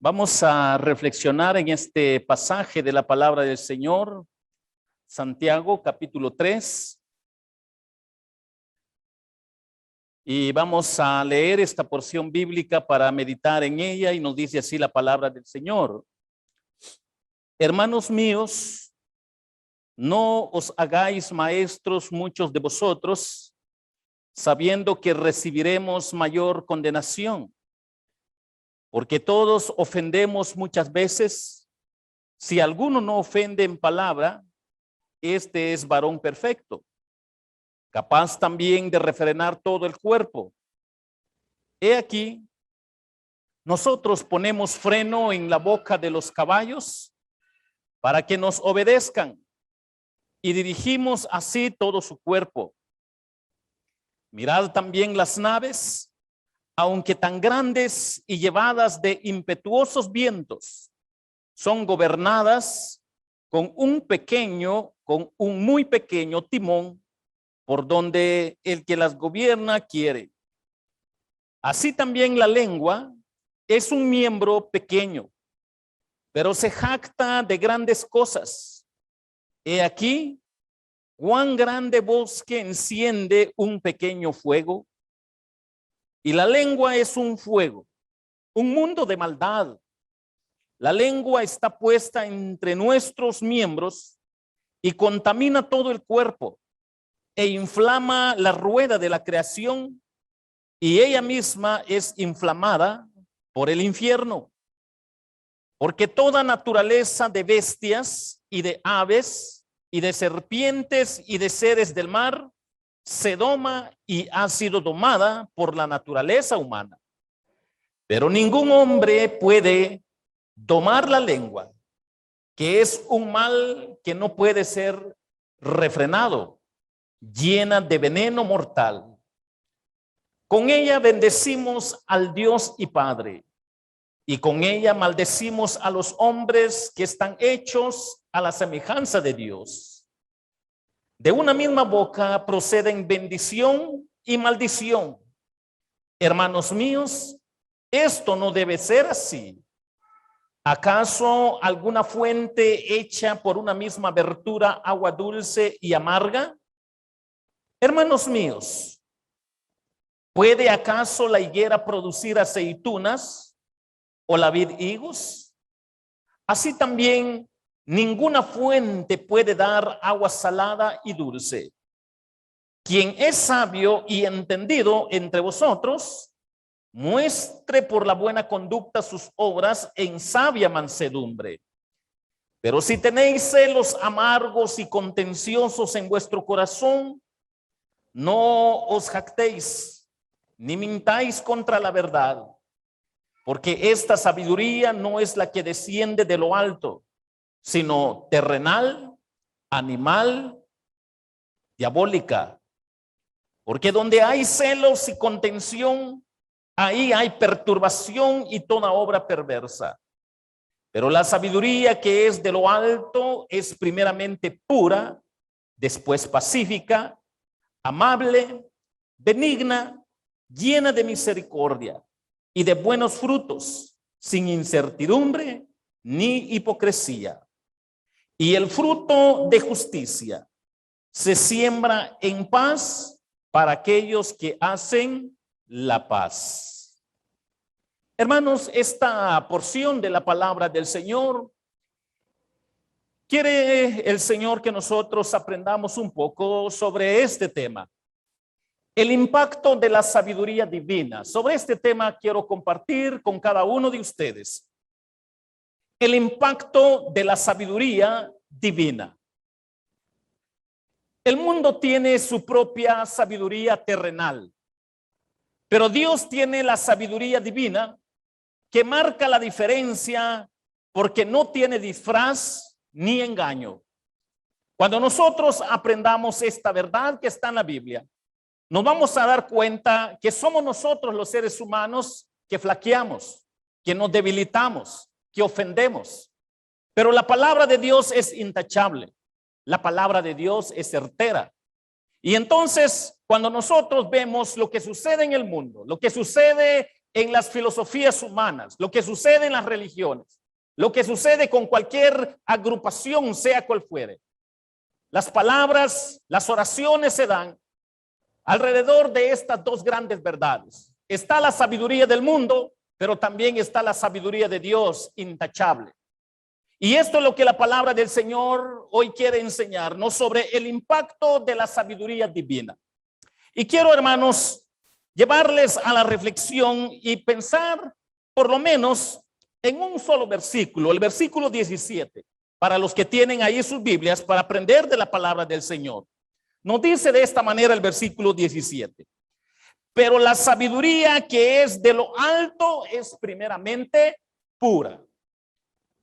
Vamos a reflexionar en este pasaje de la palabra del Señor, Santiago capítulo 3. Y vamos a leer esta porción bíblica para meditar en ella y nos dice así la palabra del Señor. Hermanos míos, no os hagáis maestros muchos de vosotros, sabiendo que recibiremos mayor condenación. Porque todos ofendemos muchas veces. Si alguno no ofende en palabra, este es varón perfecto, capaz también de refrenar todo el cuerpo. He aquí, nosotros ponemos freno en la boca de los caballos para que nos obedezcan y dirigimos así todo su cuerpo. Mirad también las naves, aunque tan grandes y llevadas de impetuosos vientos, son gobernadas con un muy pequeño timón, por donde el que las gobierna quiere. Así también la lengua es un miembro pequeño, pero se jacta de grandes cosas. He aquí, cuán grande bosque enciende un pequeño fuego. Y la lengua es un fuego, un mundo de maldad. La lengua está puesta entre nuestros miembros y contamina todo el cuerpo e inflama la rueda de la creación, y ella misma es inflamada por el infierno. Porque toda naturaleza de bestias y de aves y de serpientes y de seres del mar se doma y ha sido domada por la naturaleza humana. Pero ningún hombre puede domar la lengua, que es un mal que no puede ser refrenado, llena de veneno mortal. Con ella bendecimos al Dios y Padre, y con ella maldecimos a los hombres que están hechos a la semejanza de Dios. De una misma boca proceden bendición y maldición. Hermanos míos, esto no debe ser así. ¿Acaso alguna fuente hecha por una misma abertura agua dulce y amarga? Hermanos míos, ¿puede acaso la higuera producir aceitunas o la vid higos? Así también ninguna fuente puede dar agua salada y dulce. Quien es sabio y entendido entre vosotros, muestre por la buena conducta sus obras en sabia mansedumbre. Pero si tenéis celos amargos y contenciosos en vuestro corazón, no os jactéis, ni mintáis contra la verdad, porque esta sabiduría no es la que desciende de lo alto, sino terrenal, animal, diabólica. Porque donde hay celos y contención, ahí hay perturbación y toda obra perversa. Pero la sabiduría que es de lo alto es primeramente pura, después pacífica, amable, benigna, llena de misericordia y de buenos frutos, sin incertidumbre ni hipocresía. Y el fruto de justicia se siembra en paz para aquellos que hacen la paz. Hermanos, esta porción de la palabra del Señor, quiere el Señor que nosotros aprendamos un poco sobre este tema. El impacto de la sabiduría divina. Sobre este tema quiero compartir con cada uno de ustedes. El impacto de la sabiduría divina. El mundo tiene su propia sabiduría terrenal, pero Dios tiene la sabiduría divina que marca la diferencia porque no tiene disfraz ni engaño. Cuando nosotros aprendamos esta verdad que está en la Biblia, nos vamos a dar cuenta que somos nosotros los seres humanos que flaqueamos, que nos debilitamos, que ofendemos. Pero la palabra de Dios es intachable. La palabra de Dios es certera. Y entonces, cuando nosotros vemos lo que sucede en el mundo, lo que sucede en las filosofías humanas, lo que sucede en las religiones, lo que sucede con cualquier agrupación, sea cual fuere. Las palabras, las oraciones se dan alrededor de estas dos grandes verdades. Está la sabiduría del mundo, pero también está la sabiduría de Dios intachable. Y esto es lo que la palabra del Señor hoy quiere enseñarnos sobre el impacto de la sabiduría divina. Y quiero, hermanos, llevarles a la reflexión y pensar por lo menos en un solo versículo, el versículo 17, para los que tienen ahí sus Biblias, para aprender de la palabra del Señor. Nos dice de esta manera el versículo 17. Pero la sabiduría que es de lo alto es primeramente pura.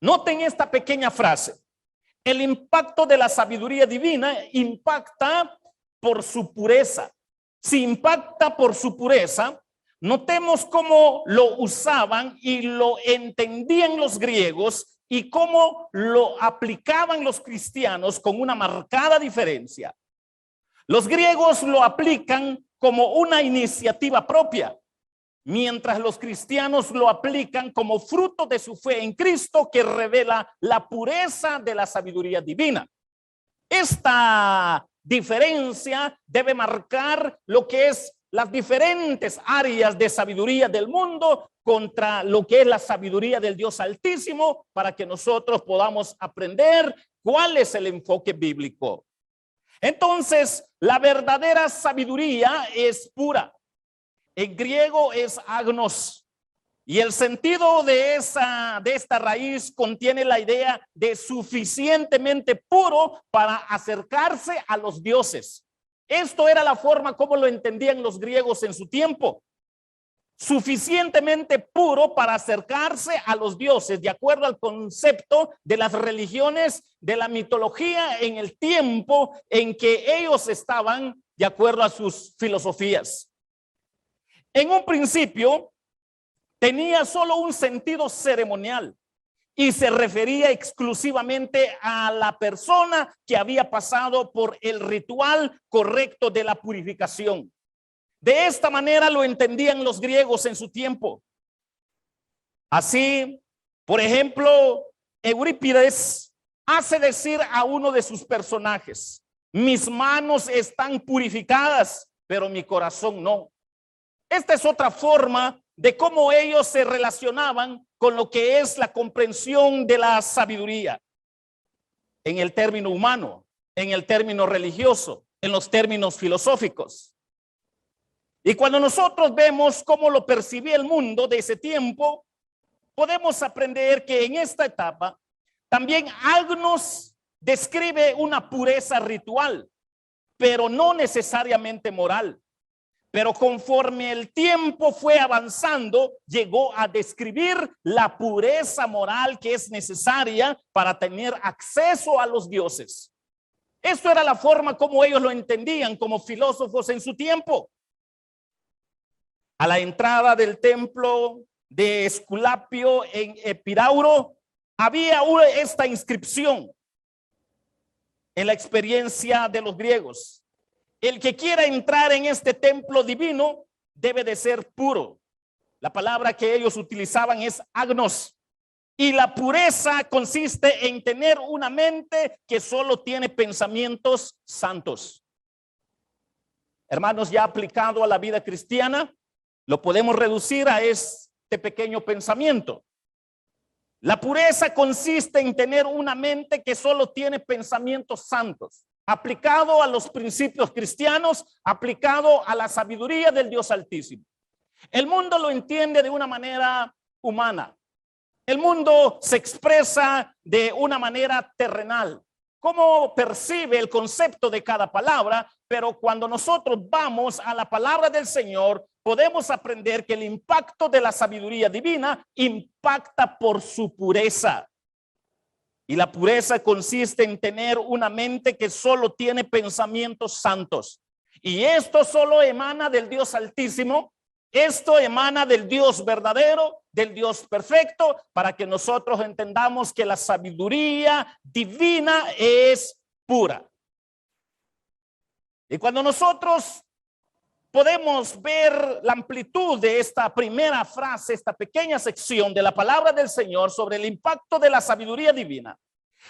Noten esta pequeña frase. El impacto de la sabiduría divina impacta por su pureza. Si impacta por su pureza, notemos cómo lo usaban y lo entendían los griegos y cómo lo aplicaban los cristianos con una marcada diferencia. Los griegos lo aplican como una iniciativa propia, mientras los cristianos lo aplican como fruto de su fe en Cristo que revela la pureza de la sabiduría divina. Esta diferencia debe marcar lo que es las diferentes áreas de sabiduría del mundo contra lo que es la sabiduría del Dios Altísimo, para que nosotros podamos aprender cuál es el enfoque bíblico. Entonces, la verdadera sabiduría es pura. En griego es agnos. Y el sentido de esta raíz contiene la idea de suficientemente puro para acercarse a los dioses. Esto era la forma como lo entendían los griegos en su tiempo. Suficientemente puro para acercarse a los dioses, de acuerdo al concepto de las religiones, de la mitología en el tiempo en que ellos estaban, de acuerdo a sus filosofías. En un principio tenía solo un sentido ceremonial y se refería exclusivamente a la persona que había pasado por el ritual correcto de la purificación. De esta manera lo entendían los griegos en su tiempo. Así, por ejemplo, Eurípides hace decir a uno de sus personajes: mis manos están purificadas, pero mi corazón no. Esta es otra forma de cómo ellos se relacionaban con lo que es la comprensión de la sabiduría en el término humano, en el término religioso, en los términos filosóficos. Y cuando nosotros vemos cómo lo percibía el mundo de ese tiempo, podemos aprender que en esta etapa también agnos describe una pureza ritual, pero no necesariamente moral. Pero conforme el tiempo fue avanzando, llegó a describir la pureza moral que es necesaria para tener acceso a los dioses. Esto era la forma como ellos lo entendían como filósofos en su tiempo. A la entrada del templo de Esculapio en Epirauro había esta inscripción en la experiencia de los griegos: el que quiera entrar en este templo divino debe de ser puro. La palabra que ellos utilizaban es agnos. Y la pureza consiste en tener una mente que solo tiene pensamientos santos. Hermanos, ya aplicado a la vida cristiana, lo podemos reducir a este pequeño pensamiento. La pureza consiste en tener una mente que solo tiene pensamientos santos, aplicado a los principios cristianos, aplicado a la sabiduría del Dios Altísimo. El mundo lo entiende de una manera humana. El mundo se expresa de una manera terrenal. Cómo percibe el concepto de cada palabra, pero cuando nosotros vamos a la palabra del Señor, podemos aprender que el impacto de la sabiduría divina impacta por su pureza. Y la pureza consiste en tener una mente que solo tiene pensamientos santos. Y esto solo emana del Dios Altísimo. Esto emana del Dios verdadero, del Dios perfecto, para que nosotros entendamos que la sabiduría divina es pura. Y cuando nosotros podemos ver la amplitud de esta primera frase, esta pequeña sección de la palabra del Señor sobre el impacto de la sabiduría divina.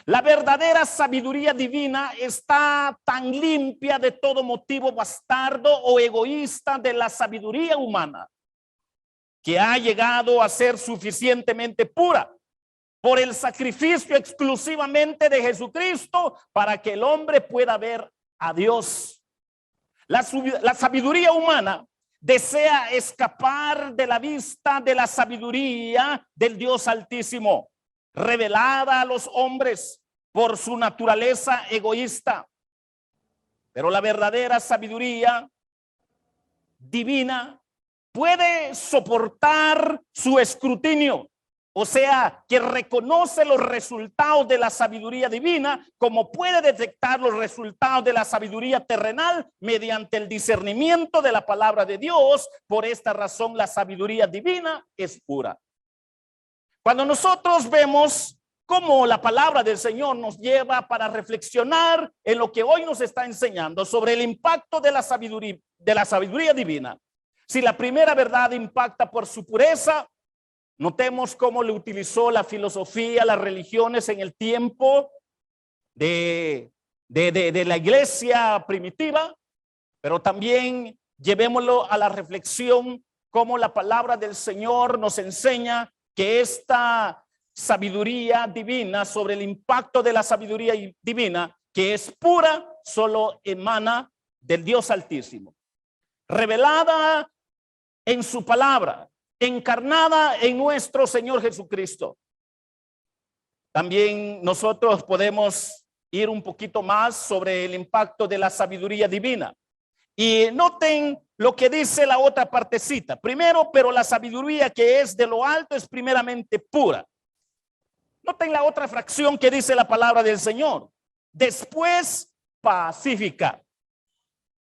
La verdadera sabiduría divina está tan limpia de todo motivo bastardo o egoísta de la sabiduría humana, que ha llegado a ser suficientemente pura por el sacrificio exclusivamente de Jesucristo para que el hombre pueda ver a Dios. La sabiduría humana desea escapar de la vista de la sabiduría del Dios Altísimo, revelada a los hombres por su naturaleza egoísta. Pero la verdadera sabiduría divina puede soportar su escrutinio, o sea, que reconoce los resultados de la sabiduría divina, como puede detectar los resultados de la sabiduría terrenal mediante el discernimiento de la palabra de Dios. Por esta razón, la sabiduría divina es pura. Cuando nosotros vemos cómo la palabra del Señor nos lleva para reflexionar en lo que hoy nos está enseñando sobre el impacto de la sabiduría divina, si la primera verdad impacta por su pureza, notemos cómo le utilizó la filosofía, las religiones en el tiempo de la iglesia primitiva, pero también llevémoslo a la reflexión cómo la palabra del Señor nos enseña que esta sabiduría divina, sobre el impacto de la sabiduría divina, que es pura, solo emana del Dios Altísimo, revelada en su palabra, encarnada en nuestro Señor Jesucristo. También nosotros podemos ir un poquito más sobre el impacto de la sabiduría divina. Y noten lo que dice la otra partecita. Primero, pero la sabiduría que es de lo alto es primeramente pura. Noten la otra fracción que dice la palabra del Señor. Después, pacífica.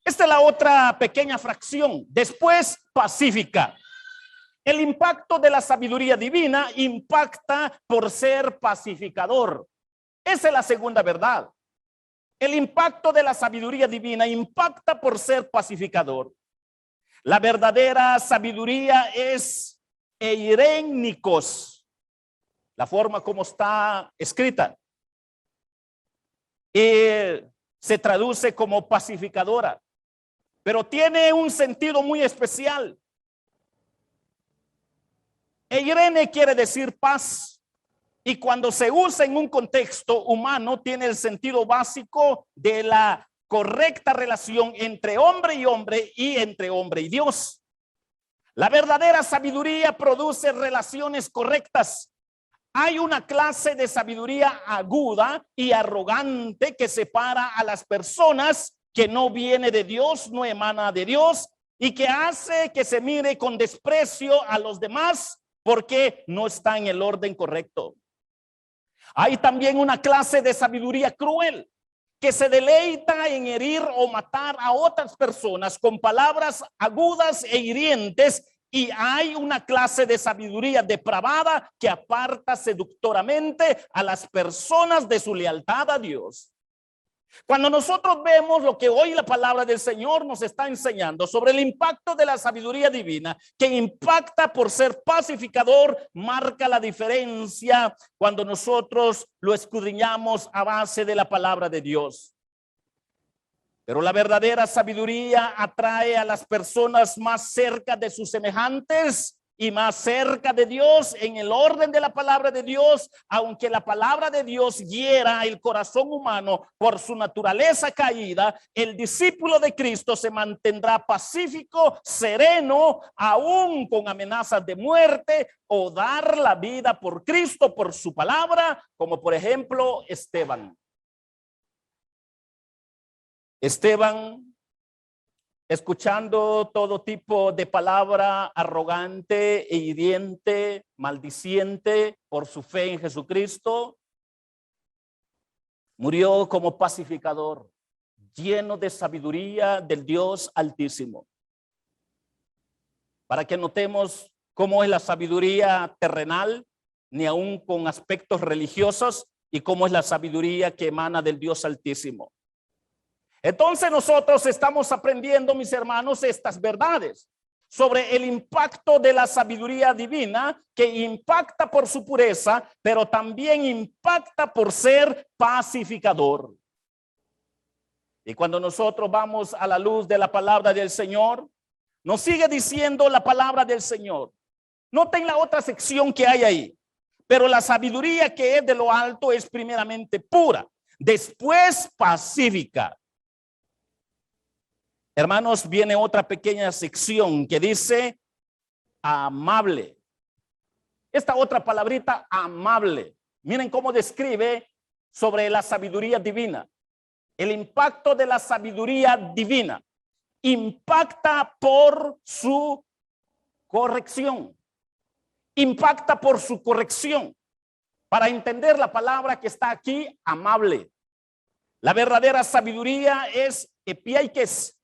Esta es la otra pequeña fracción. Después, pacífica. El impacto de la sabiduría divina impacta por ser pacificador. Esa es la segunda verdad. El impacto de la sabiduría divina impacta por ser pacificador. La verdadera sabiduría es eirénicos, la forma como está escrita. Se traduce como pacificadora, pero tiene un sentido muy especial. Eirene quiere decir paz. Y cuando se usa en un contexto humano, tiene el sentido básico de la correcta relación entre hombre y entre hombre y Dios. La verdadera sabiduría produce relaciones correctas. Hay una clase de sabiduría aguda y arrogante que separa a las personas, que no viene de Dios, no emana de Dios, y que hace que se mire con desprecio a los demás porque no está en el orden correcto. Hay también una clase de sabiduría cruel que se deleita en herir o matar a otras personas con palabras agudas e hirientes, y hay una clase de sabiduría depravada que aparta seductoramente a las personas de su lealtad a Dios. Cuando nosotros vemos lo que hoy la palabra del Señor nos está enseñando sobre el impacto de la sabiduría divina, que impacta por ser pacificador, marca la diferencia cuando nosotros lo escudriñamos a base de la palabra de Dios. Pero la verdadera sabiduría atrae a las personas más cerca de sus semejantes y más cerca de Dios en el orden de la palabra de Dios. Aunque la palabra de Dios hiera el corazón humano por su naturaleza caída, el discípulo de Cristo se mantendrá pacífico, sereno, aún con amenazas de muerte, o dar la vida por Cristo, por su palabra, como por ejemplo Esteban. Esteban, escuchando todo tipo de palabra arrogante e hiriente, maldiciente por su fe en Jesucristo, murió como pacificador, lleno de sabiduría del Dios Altísimo. Para que notemos cómo es la sabiduría terrenal, ni aún con aspectos religiosos, y cómo es la sabiduría que emana del Dios Altísimo. Entonces nosotros estamos aprendiendo, mis hermanos, estas verdades sobre el impacto de la sabiduría divina, que impacta por su pureza, pero también impacta por ser pacificador. Y cuando nosotros vamos a la luz de la palabra del Señor, nos sigue diciendo la palabra del Señor. Noten la otra sección que hay ahí. Pero la sabiduría que es de lo alto es primeramente pura, después pacífica. Hermanos, viene otra pequeña sección que dice amable. Esta otra palabrita, amable. Miren cómo describe sobre la sabiduría divina. El impacto de la sabiduría divina impacta por su corrección. Impacta por su corrección. Para entender la palabra que está aquí, amable. La verdadera sabiduría es epiaikes.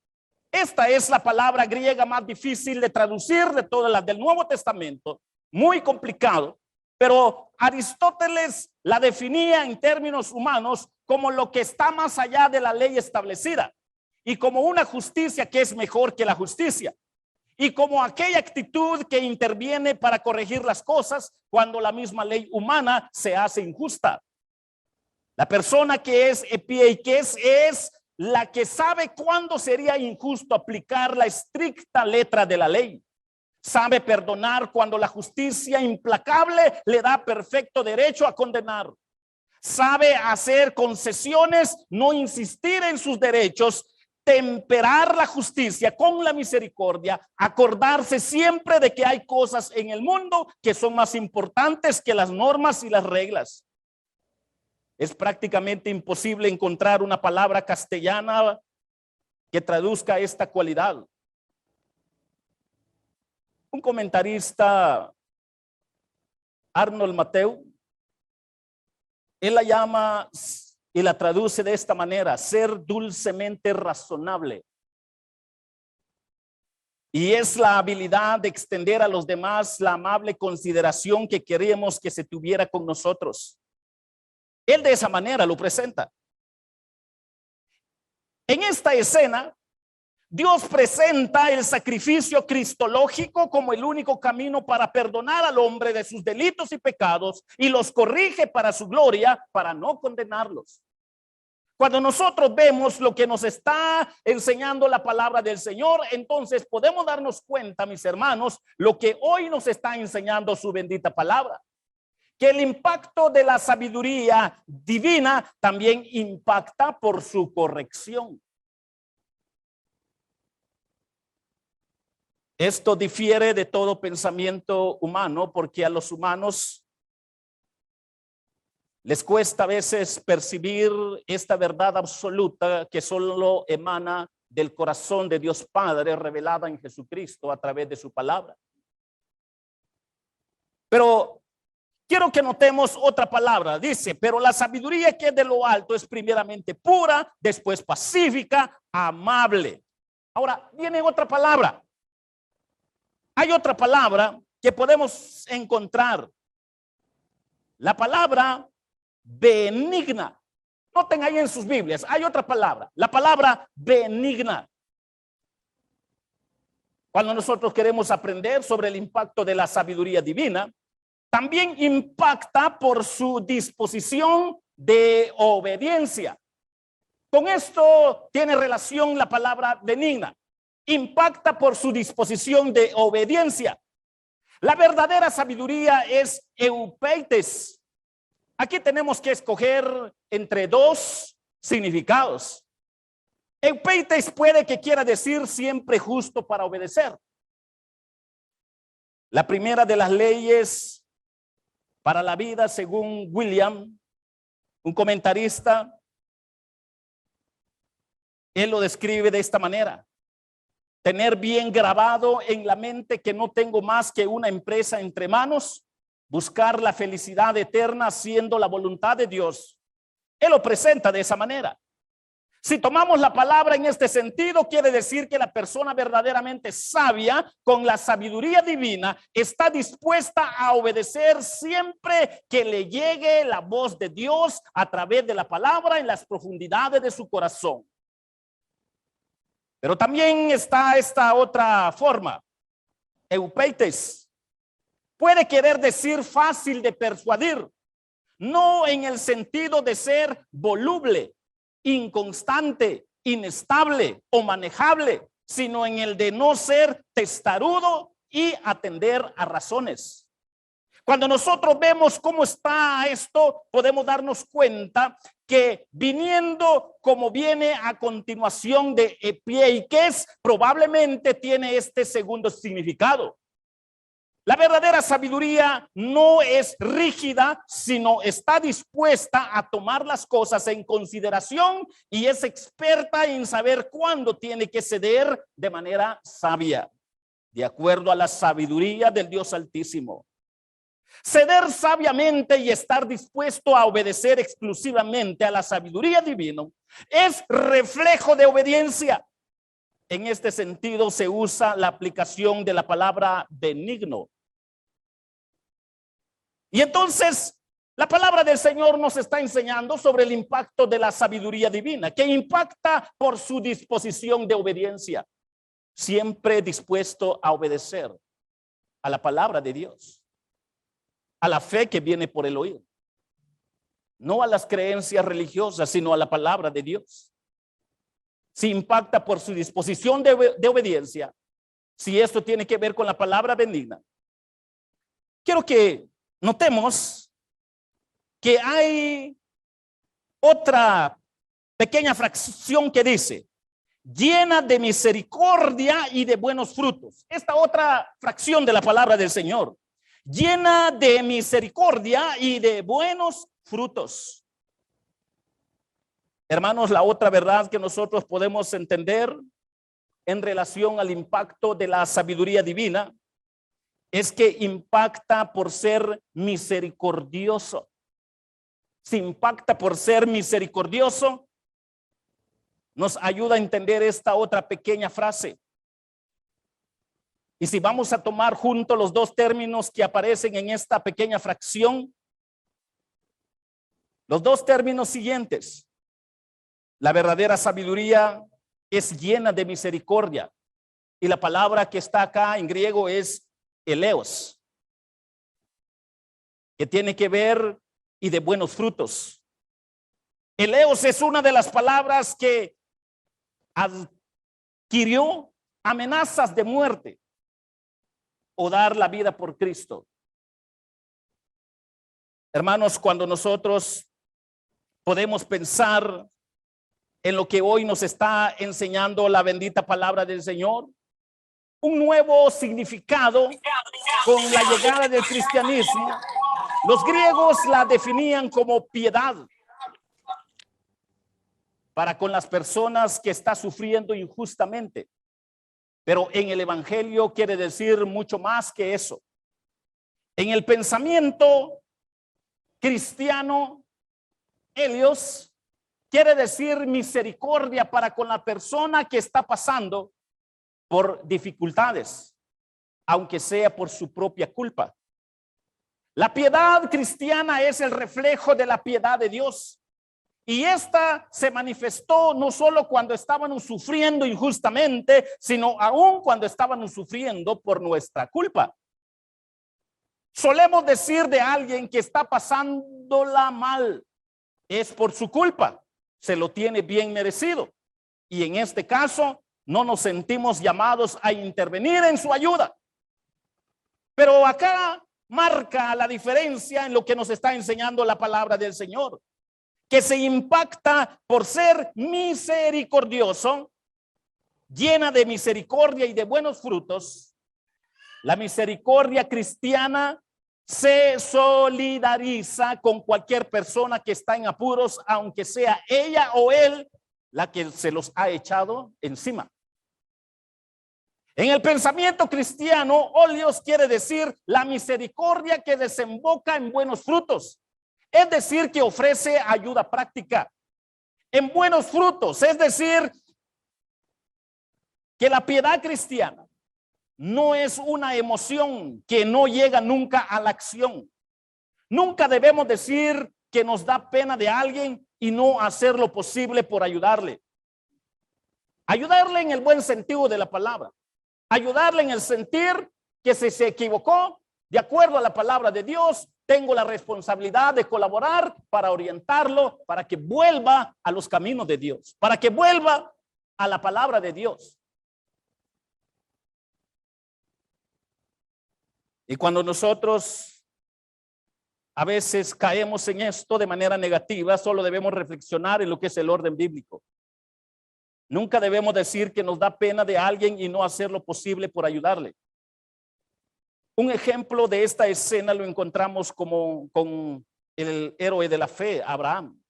Esta es la palabra griega más difícil de traducir de todas las del Nuevo Testamento. Muy complicado. Pero Aristóteles la definía en términos humanos como lo que está más allá de la ley establecida. Y como una justicia que es mejor que la justicia. Y como aquella actitud que interviene para corregir las cosas cuando la misma ley humana se hace injusta. La persona que es epiaikes es la que sabe cuándo sería injusto aplicar la estricta letra de la ley. Sabe perdonar cuando la justicia implacable le da perfecto derecho a condenar. Sabe hacer concesiones, no insistir en sus derechos, temperar la justicia con la misericordia, acordarse siempre de que hay cosas en el mundo que son más importantes que las normas y las reglas. Es prácticamente imposible encontrar una palabra castellana que traduzca esta cualidad. Un comentarista, Arnold Mateu, él la llama y la traduce de esta manera: ser dulcemente razonable. Y es la habilidad de extender a los demás la amable consideración que queríamos que se tuviera con nosotros. Él de esa manera lo presenta. En esta escena, Dios presenta el sacrificio cristológico como el único camino para perdonar al hombre de sus delitos y pecados y los corrige para su gloria, para no condenarlos. Cuando nosotros vemos lo que nos está enseñando la palabra del Señor, entonces podemos darnos cuenta, mis hermanos, lo que hoy nos está enseñando su bendita palabra. Que el impacto de la sabiduría divina también impacta por su corrección. Esto difiere de todo pensamiento humano porque a los humanos les cuesta a veces percibir esta verdad absoluta que solo emana del corazón de Dios Padre revelada en Jesucristo a través de su palabra. Pero quiero que notemos otra palabra. Dice, pero la sabiduría que es de lo alto es primeramente pura, después pacífica, amable. Ahora viene otra palabra. Hay otra palabra que podemos encontrar. La palabra benigna. Noten ahí en sus Biblias, hay otra palabra. La palabra benigna. Cuando nosotros queremos aprender sobre el impacto de la sabiduría divina, también impacta por su disposición de obediencia. Con esto tiene relación la palabra benigna. Impacta por su disposición de obediencia. La verdadera sabiduría es eupeites. Aquí tenemos que escoger entre dos significados. Eupeites puede que quiera decir siempre justo para obedecer. La primera de las leyes para la vida, según William, un comentarista, él lo describe de esta manera: tener bien grabado en la mente que no tengo más que una empresa entre manos, buscar la felicidad eterna haciendo la voluntad de Dios. Él lo presenta de esa manera. Si tomamos la palabra en este sentido, quiere decir que la persona verdaderamente sabia, con la sabiduría divina, está dispuesta a obedecer siempre que le llegue la voz de Dios a través de la palabra en las profundidades de su corazón. Pero también está esta otra forma, eupeites. Puede querer decir fácil de persuadir, no en el sentido de ser voluble, inconstante, inestable o manejable, sino en el de no ser testarudo y atender a razones. Cuando nosotros vemos cómo está esto, podemos darnos cuenta que viniendo como viene a continuación de epieikes, probablemente tiene este segundo significado. La verdadera sabiduría no es rígida, sino está dispuesta a tomar las cosas en consideración y es experta en saber cuándo tiene que ceder de manera sabia, de acuerdo a la sabiduría del Dios Altísimo. Ceder sabiamente y estar dispuesto a obedecer exclusivamente a la sabiduría divina es reflejo de obediencia. En este sentido se usa la aplicación de la palabra benigno. Y entonces la palabra del Señor nos está enseñando sobre el impacto de la sabiduría divina, que impacta por su disposición de obediencia, siempre dispuesto a obedecer a la palabra de Dios, a la fe que viene por el oír, no a las creencias religiosas, sino a la palabra de Dios. Si impacta por su disposición de obediencia, si esto tiene que ver con la palabra benigna. Quiero que notemos que hay otra pequeña fracción que dice, llena de misericordia y de buenos frutos. Esta otra fracción de la palabra del Señor, llena de misericordia y de buenos frutos. Hermanos, la otra verdad que nosotros podemos entender en relación al impacto de la sabiduría divina es que impacta por ser misericordioso. Si impacta por ser misericordioso, nos ayuda a entender esta otra pequeña frase. Y si vamos a tomar juntos los dos términos que aparecen en esta pequeña fracción, los dos términos siguientes, la verdadera sabiduría es llena de misericordia. Y la palabra que está acá en griego es eleos, que tiene que ver y de buenos frutos. Eleos es una de las palabras que adquirió amenazas de muerte o dar la vida por Cristo. Hermanos, cuando nosotros podemos pensar en lo que hoy nos está enseñando la bendita palabra del Señor, un nuevo significado con la llegada del cristianismo. Los griegos la definían como piedad para con las personas que está sufriendo injustamente. Pero en el evangelio quiere decir mucho más que eso. En el pensamiento cristiano, Helios quiere decir misericordia para con la persona que está pasando por dificultades, aunque sea por su propia culpa. La piedad cristiana es el reflejo de la piedad de Dios. Y esta se manifestó no solo cuando estábamos sufriendo injustamente, sino aún cuando estábamos sufriendo por nuestra culpa. Solemos decir de alguien que está pasándola mal, es por su culpa, se lo tiene bien merecido. Y en este caso, no nos sentimos llamados a intervenir en su ayuda. Pero acá marca la diferencia en lo que nos está enseñando la palabra del Señor, que se impacta por ser misericordioso, llena de misericordia y de buenos frutos. La misericordia cristiana se solidariza con cualquier persona que está en apuros, aunque sea ella o él la que se los ha echado encima. En el pensamiento cristiano, óleos quiere decir la misericordia que desemboca en buenos frutos. Es decir, que ofrece ayuda práctica en buenos frutos. Es decir, que la piedad cristiana no es una emoción que no llega nunca a la acción. Nunca debemos decir que nos da pena de alguien y no hacer lo posible por ayudarle. Ayudarle en el buen sentido de la palabra. Ayudarle en el sentir que si se equivocó, de acuerdo a la palabra de Dios, tengo la responsabilidad de colaborar para orientarlo, para que vuelva a los caminos de Dios, para que vuelva a la palabra de Dios. Y cuando nosotros a veces caemos en esto de manera negativa, solo debemos reflexionar en lo que es el orden bíblico. Nunca debemos decir que nos da pena de alguien y no hacer lo posible por ayudarle. Un ejemplo de esta escena lo encontramos con el héroe de la fe, Abraham,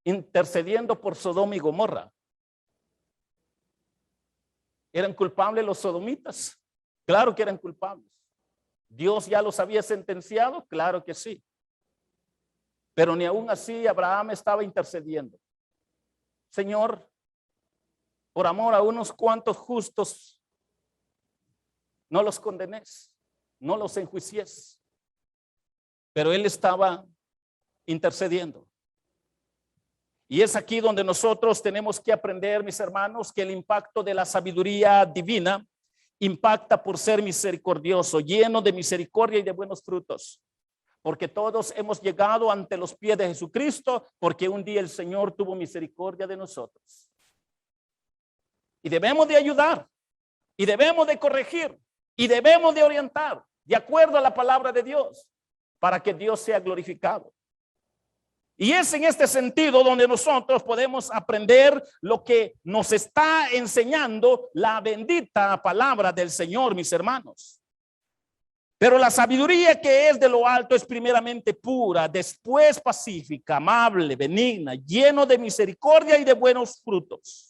intercediendo por Sodoma y Gomorra. ¿Eran culpables los sodomitas? Claro que eran culpables. ¿Dios ya los había sentenciado? Claro que sí. Pero ni aún así Abraham estaba intercediendo. Señor, por amor a unos cuantos justos, no los condenes, no los enjuicies. Pero él estaba intercediendo. Y es aquí donde nosotros tenemos que aprender, mis hermanos, que el impacto de la sabiduría divina impacta por ser misericordioso, lleno de misericordia y de buenos frutos. Porque todos hemos llegado ante los pies de Jesucristo, porque un día el Señor tuvo misericordia de nosotros. Y debemos de ayudar, y debemos de corregir, y debemos de orientar de acuerdo a la palabra de Dios para que Dios sea glorificado. Y es en este sentido donde nosotros podemos aprender lo que nos está enseñando la bendita palabra del Señor, mis hermanos. Pero la sabiduría que es de lo alto es primeramente pura, después pacífica, amable, benigna, lleno de misericordia y de buenos frutos.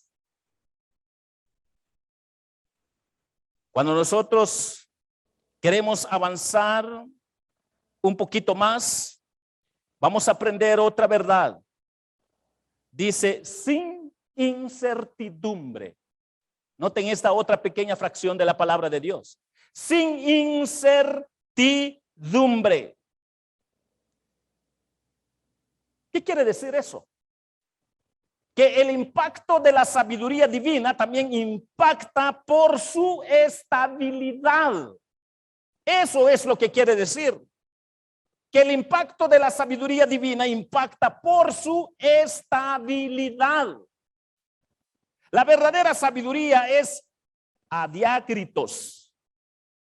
Cuando nosotros queremos avanzar un poquito más, vamos a aprender otra verdad. Dice, sin incertidumbre. Noten esta otra pequeña fracción de la palabra de Dios. Sin incertidumbre. ¿Qué quiere decir eso? Que el impacto de la sabiduría divina también impacta por su estabilidad. Eso es lo que quiere decir. Que el impacto de la sabiduría divina impacta por su estabilidad. La verdadera sabiduría es adiácritos.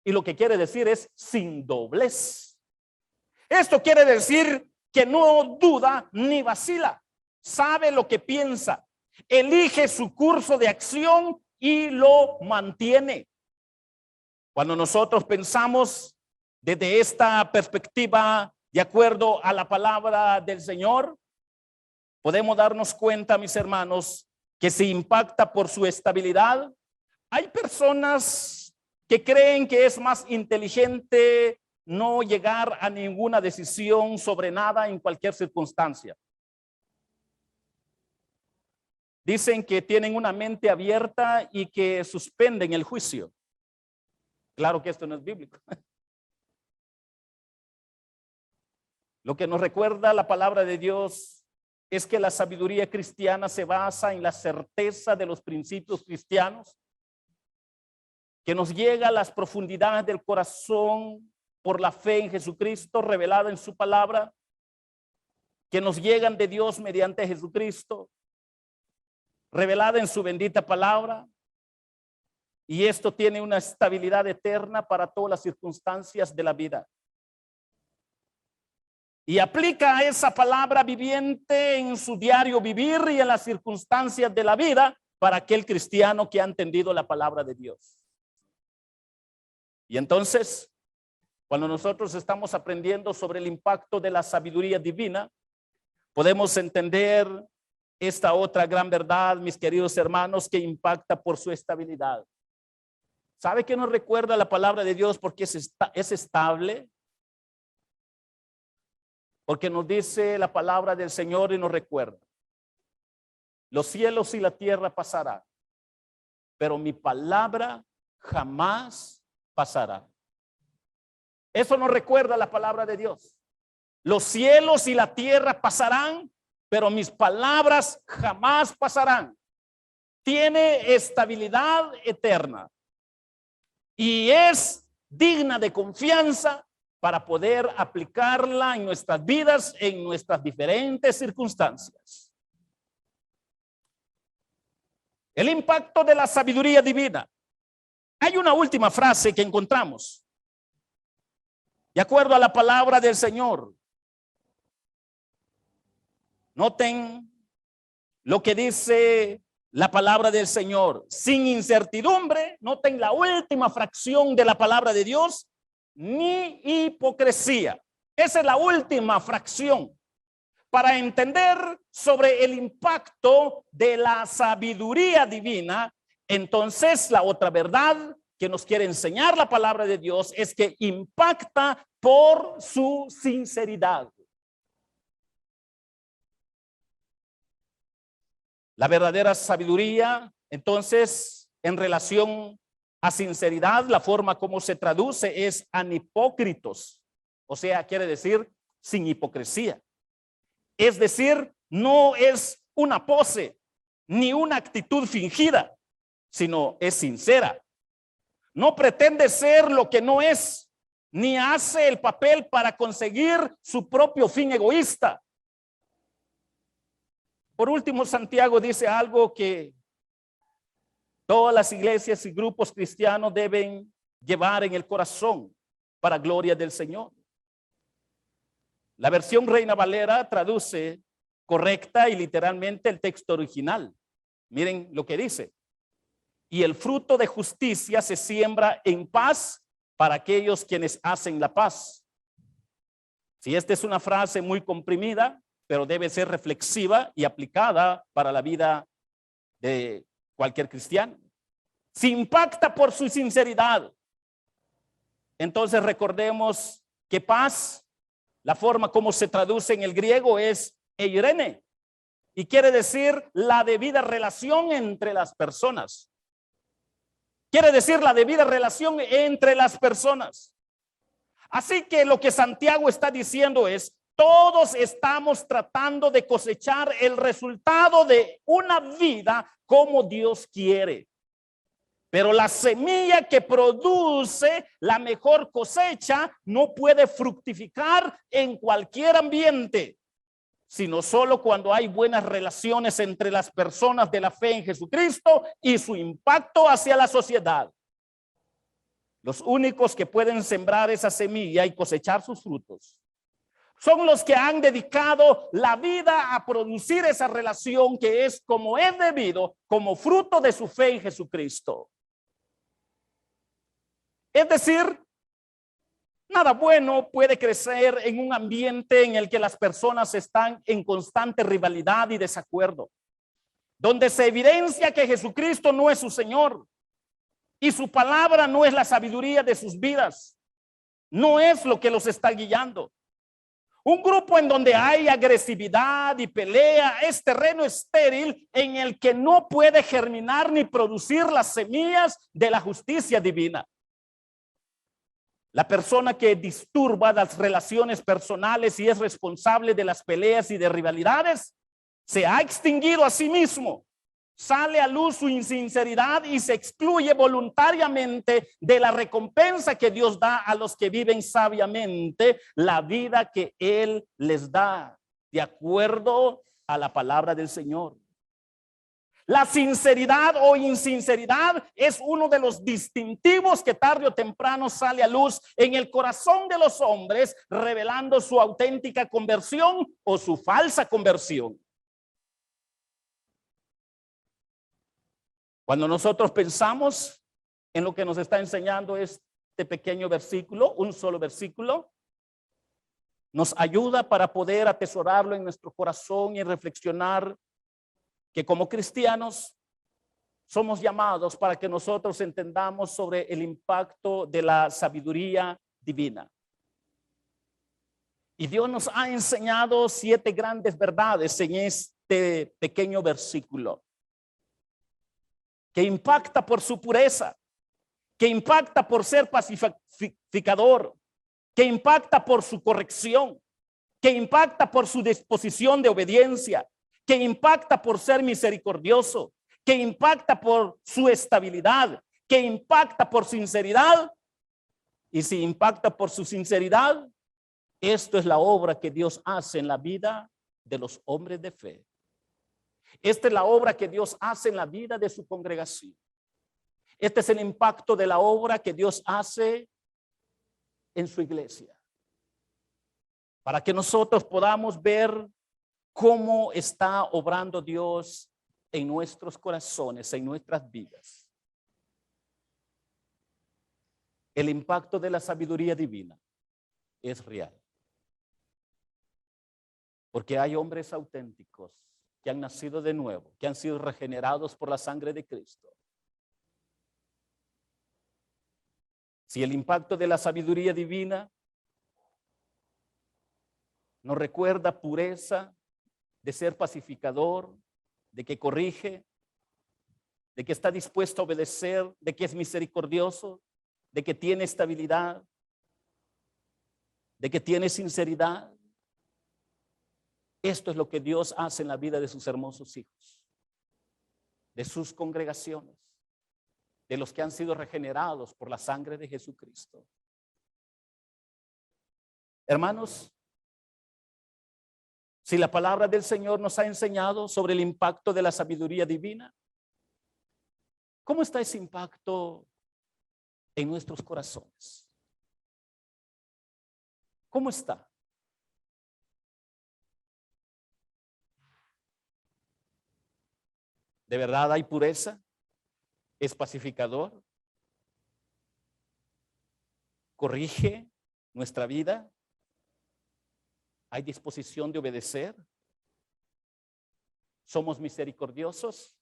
Y lo que quiere decir es sin doblez. Esto quiere decir que no duda ni vacila. Sabe lo que piensa. Elige su curso de acción y lo mantiene. Cuando nosotros pensamos desde esta perspectiva, de acuerdo a la palabra del Señor, podemos darnos cuenta, mis hermanos, que se impacta por su estabilidad. Hay personas que creen que es más inteligente no llegar a ninguna decisión sobre nada en cualquier circunstancia. Dicen que tienen una mente abierta y que suspenden el juicio. Claro que esto no es bíblico. Lo que nos recuerda la palabra de Dios es que la sabiduría cristiana se basa en la certeza de los principios cristianos, que nos llega a las profundidades del corazón por la fe en Jesucristo revelada en su palabra, que nos llegan de Dios mediante Jesucristo, revelada en su bendita palabra. Y esto tiene una estabilidad eterna para todas las circunstancias de la vida. Y aplica esa palabra viviente en su diario vivir y en las circunstancias de la vida para aquel cristiano que ha entendido la palabra de Dios. Y entonces, cuando nosotros estamos aprendiendo sobre el impacto de la sabiduría divina, podemos entender esta otra gran verdad, mis queridos hermanos, que impacta por su estabilidad. ¿Sabe qué nos recuerda la palabra de Dios? Porque es estable. Porque nos dice la palabra del Señor y nos recuerda. Los cielos y la tierra pasarán, pero mi palabra jamás pasará. Eso nos recuerda la palabra de Dios. Los cielos y la tierra pasarán, pero mis palabras jamás pasarán. tiene estabilidad eterna y es digna de confianza para poder aplicarla en nuestras vidas, en nuestras diferentes circunstancias. El impacto de la sabiduría divina. Hay una última frase que encontramos. De acuerdo a la palabra del Señor. Noten lo que dice la palabra del Señor. Sin incertidumbre, noten la última fracción de la palabra de Dios, ni hipocresía. Esa es la última fracción para entender sobre el impacto de la sabiduría divina. Entonces, la otra verdad que nos quiere enseñar la palabra de Dios es que impacta por su sinceridad. La verdadera sabiduría, entonces, en relación a sinceridad, la forma como se traduce es anhipócritos. O sea, quiere decir sin hipocresía. Es decir, no es una pose ni una actitud fingida, sino es sincera. No pretende ser lo que no es, ni hace el papel para conseguir su propio fin egoísta. Por último, Santiago dice algo que todas las iglesias y grupos cristianos deben llevar en el corazón para gloria del Señor. La versión Reina Valera traduce correcta y literalmente el texto original. Miren lo que dice. Y el fruto de justicia se siembra en paz para aquellos quienes hacen la paz. Si esta es una frase muy comprimida, pero debe ser reflexiva y aplicada para la vida de cualquier cristiano. Si impacta por su sinceridad, entonces recordemos que paz, la forma como se traduce en el griego es eirene, y quiere decir la debida relación entre las personas. Quiere decir la debida relación entre las personas. Así que lo que Santiago está diciendo es, todos estamos tratando de cosechar el resultado de una vida como Dios quiere. Pero la semilla que produce la mejor cosecha no puede fructificar en cualquier ambiente, sino solo cuando hay buenas relaciones entre las personas de la fe en Jesucristo y su impacto hacia la sociedad. Los únicos que pueden sembrar esa semilla y cosechar sus frutos son los que han dedicado la vida a producir esa relación que es como es debido, como fruto de su fe en Jesucristo. Es decir, nada bueno puede crecer en un ambiente en el que las personas están en constante rivalidad y desacuerdo, donde se evidencia que Jesucristo no es su Señor y su palabra no es la sabiduría de sus vidas, no es lo que los está guiando. Un grupo en donde hay agresividad y pelea es terreno estéril en el que no puede germinar ni producir las semillas de la justicia divina. La persona que disturba las relaciones personales y es responsable de las peleas y de rivalidades se ha extinguido a sí mismo. Sale a luz su insinceridad y se excluye voluntariamente de la recompensa que Dios da a los que viven sabiamente la vida que Él les da, de acuerdo a la palabra del Señor. La sinceridad o insinceridad es uno de los distintivos que tarde o temprano sale a luz en el corazón de los hombres, revelando su auténtica conversión o su falsa conversión. Cuando nosotros pensamos en lo que nos está enseñando este pequeño versículo, un solo versículo, nos ayuda para poder atesorarlo en nuestro corazón y reflexionar que como cristianos somos llamados para que nosotros entendamos sobre el impacto de la sabiduría divina. Y Dios nos ha enseñado 7 grandes verdades en este pequeño versículo, que impacta por su pureza, que impacta por ser pacificador, que impacta por su corrección, que impacta por su disposición de obediencia, que impacta por ser misericordioso, que impacta por su estabilidad, que impacta por sinceridad. Y si impacta por su sinceridad, esto es la obra que Dios hace en la vida de los hombres de fe. Esta es la obra que Dios hace en la vida de su congregación. Este es el impacto de la obra que Dios hace en su iglesia. Para que nosotros podamos ver cómo está obrando Dios en nuestros corazones, en nuestras vidas. El impacto de la sabiduría divina es real. Porque hay hombres auténticos que han nacido de nuevo, que han sido regenerados por la sangre de Cristo. Si el impacto de la sabiduría divina nos recuerda pureza, de ser pacificador, de que corrige, de que está dispuesto a obedecer, de que es misericordioso, de que tiene estabilidad, de que tiene sinceridad. Esto es lo que Dios hace en la vida de sus hermosos hijos, de sus congregaciones, de los que han sido regenerados por la sangre de Jesucristo. Hermanos, si la palabra del Señor nos ha enseñado sobre el impacto de la sabiduría divina, ¿cómo está ese impacto en nuestros corazones? ¿Cómo está? ¿De verdad hay pureza? ¿Es pacificador? ¿Corrige nuestra vida? ¿Hay disposición de obedecer? ¿Somos misericordiosos?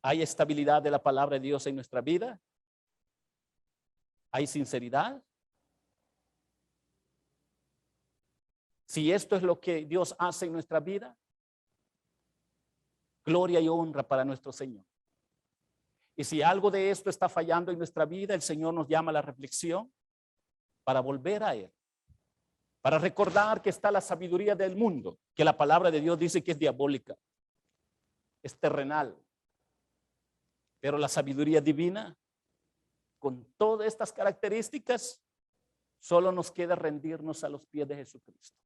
¿Hay estabilidad de la palabra de Dios en nuestra vida? ¿Hay sinceridad? Si esto es lo que Dios hace en nuestra vida, gloria y honra para nuestro Señor. Y si algo de esto está fallando en nuestra vida, el Señor nos llama a la reflexión para volver a Él. Para recordar que está la sabiduría del mundo, que la palabra de Dios dice que es diabólica, es terrenal. Pero la sabiduría divina, con todas estas características, solo nos queda rendirnos a los pies de Jesucristo,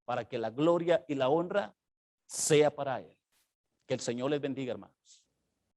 para que la gloria y la honra sea para Él. Que el Señor les bendiga, hermanos.